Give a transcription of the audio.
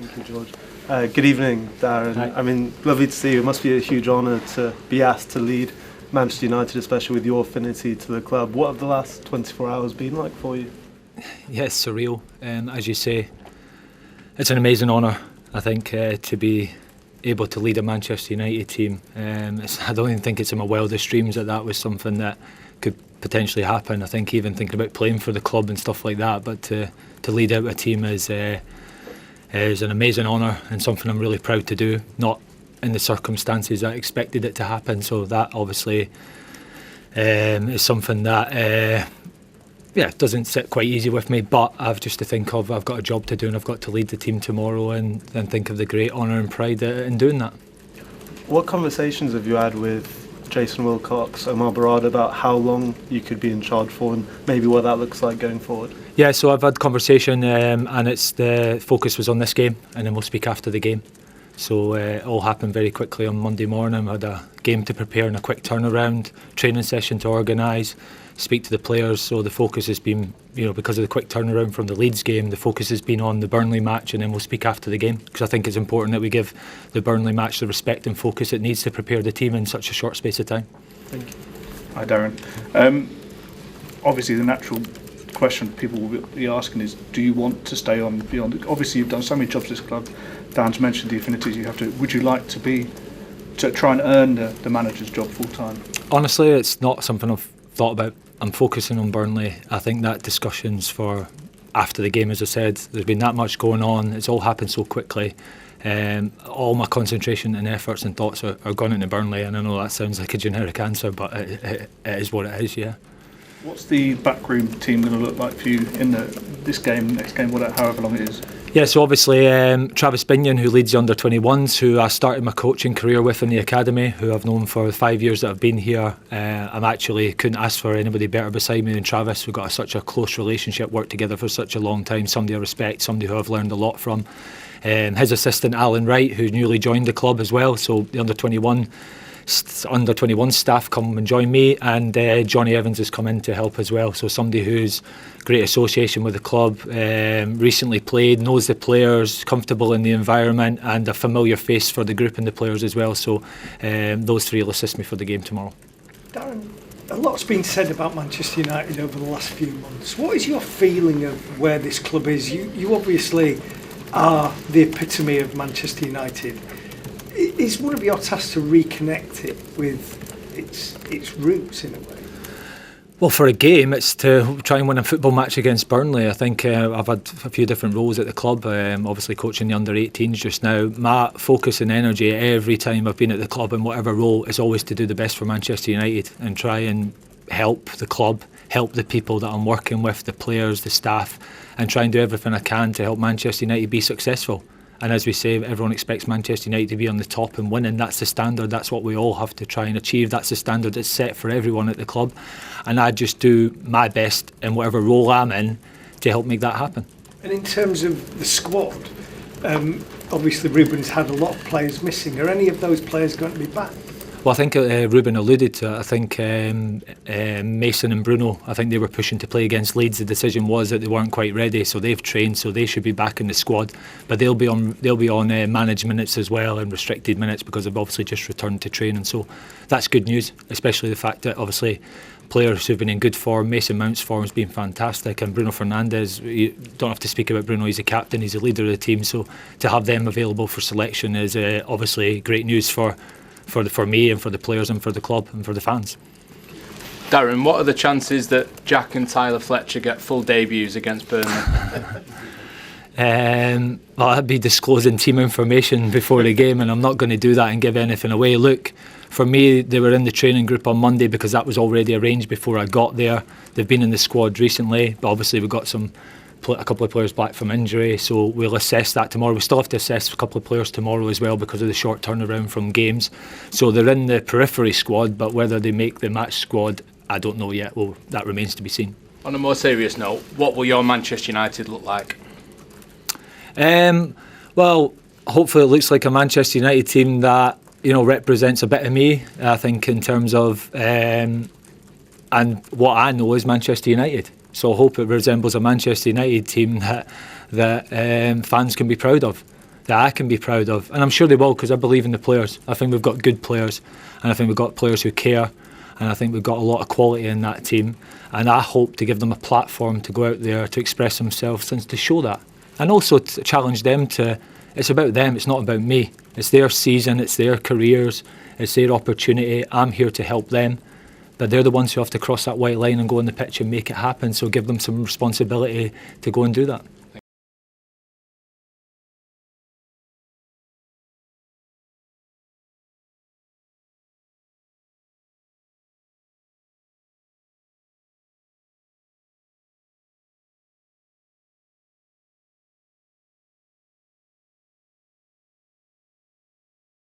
Thank you, George. Good evening, Darren. Hi. I mean, lovely to see you. It must be a huge honour to be asked to lead Manchester United, especially with your affinity to the club. What have the last 24 hours been like for you? Yeah, it's surreal. As you say, it's an amazing honour, I think, to be able to lead a Manchester United team. I don't even think it's in my wildest dreams that was something that could potentially happen. I think even thinking about playing for the club and stuff like that, but to lead out a team is an amazing honour and something I'm really proud to do. Not in the circumstances I expected it to happen, so that obviously is something that doesn't sit quite easy with me, but I've just to think of I've got a job to do and I've got to lead the team tomorrow and think of the great honour and pride in doing that. What conversations have you had with Jason Wilcox, Omar Barada, about how long you could be in charge for and maybe what that looks like going forward? Yeah, so I've had conversation and it's the focus was on this game and then we'll speak after the game. So it all happened very quickly on Monday morning. I had a game to prepare and a quick turnaround, training session to organise, speak to the players. So the focus has been, because of the quick turnaround from the Leeds game, the focus has been on the Burnley match and then we'll speak after the game because I think it's important that we give the Burnley match the respect and focus it needs to prepare the team in such a short space of time. Thank you. Hi Darren. Obviously the natural question people will be asking is, do you want to stay on beyond? Obviously you've done so many jobs at this club. Dan's mentioned the affinities you have to. Would you like to try and earn the manager's job full time? Honestly, it's not something I've thought about. I'm focusing on Burnley. I think that discussions for after the game, as I said, there's been that much going on. It's all happened so quickly. All my concentration and efforts and thoughts are gone into Burnley, and I know that sounds like a generic answer, but it is what it is, yeah. What's the backroom team going to look like for you in this game, next game, however long it is? Yeah, so obviously Travis Binion, who leads the under-21s, who I started my coaching career with in the academy, who I've known for the 5 years that I've been here. Couldn't ask for anybody better beside me than Travis. We've got such a close relationship, worked together for such a long time, somebody I respect, somebody who I've learned a lot from. His assistant Alan Wright, who newly joined the club as well, so the under-21 staff come and join me, and Johnny Evans has come in to help as well, so somebody who's great association with the club, recently played, knows the players, comfortable in the environment and a familiar face for the group and the players as well, so those three will assist me for the game tomorrow. Darren, a lot's been said about Manchester United over the last few months. What is your feeling of where this club is? You obviously are the epitome of Manchester United. Is one of your tasks to reconnect it with its roots in a way? Well, for a game, it's to try and win a football match against Burnley. I think I've had a few different roles at the club, obviously coaching the under-18s just now. My focus and energy every time I've been at the club in whatever role is always to do the best for Manchester United and try and help the club, help the people that I'm working with, the players, the staff, and try and do everything I can to help Manchester United be successful. And as we say, everyone expects Manchester United to be on the top and winning. That's the standard. That's what we all have to try and achieve. That's the standard that's set for everyone at the club. And I just do my best in whatever role I'm in to help make that happen. And in terms of the squad, obviously Ruben's had a lot of players missing. Are any of those players going to be back? Well, I think Ruben alluded to it. I think Mason and Bruno, I think they were pushing to play against Leeds. The decision was that they weren't quite ready, so they've trained, so they should be back in the squad. But they'll be on managed minutes as well and restricted minutes because they've obviously just returned to training. So that's good news, especially the fact that obviously players who've been in good form. Mason Mount's form has been fantastic, and Bruno Fernandes, you don't have to speak about Bruno, he's a captain, he's a leader of the team, so to have them available for selection is obviously great news for me and for the players and for the club and for the fans. Darren, what are the chances that Jack and Tyler Fletcher get full debuts against Burnley? Well, I'd be disclosing team information before the game, and I'm not going to do that and give anything away. Look, for me, they were in the training group on Monday because that was already arranged before I got there. They've been in the squad recently, but obviously we've got a couple of players back from injury, so we'll assess that tomorrow. We still have to assess a couple of players tomorrow as well because of the short turnaround from games. So they're in the periphery squad, but whether they make the match squad, I don't know yet. Well, that remains to be seen. On a more serious note, what will your Manchester United look like? Well, hopefully it looks like a Manchester United team that represents a bit of me. I think in terms of and what I know is Manchester United. So I hope it resembles a Manchester United team that fans can be proud of. that I can be proud of, and I'm sure they will, because I believe in the players. I think we've got good players, and I think we've got players who care, and I think we've got a lot of quality in that team, and I hope to give them a platform to go out there to express themselves and to show that, and also to challenge them to, it's about them, it's not about me. It's their season, it's their careers, it's their opportunity. I'm here to help them, but they're the ones who have to cross that white line and go on the pitch and make it happen, so give them some responsibility to go and do that.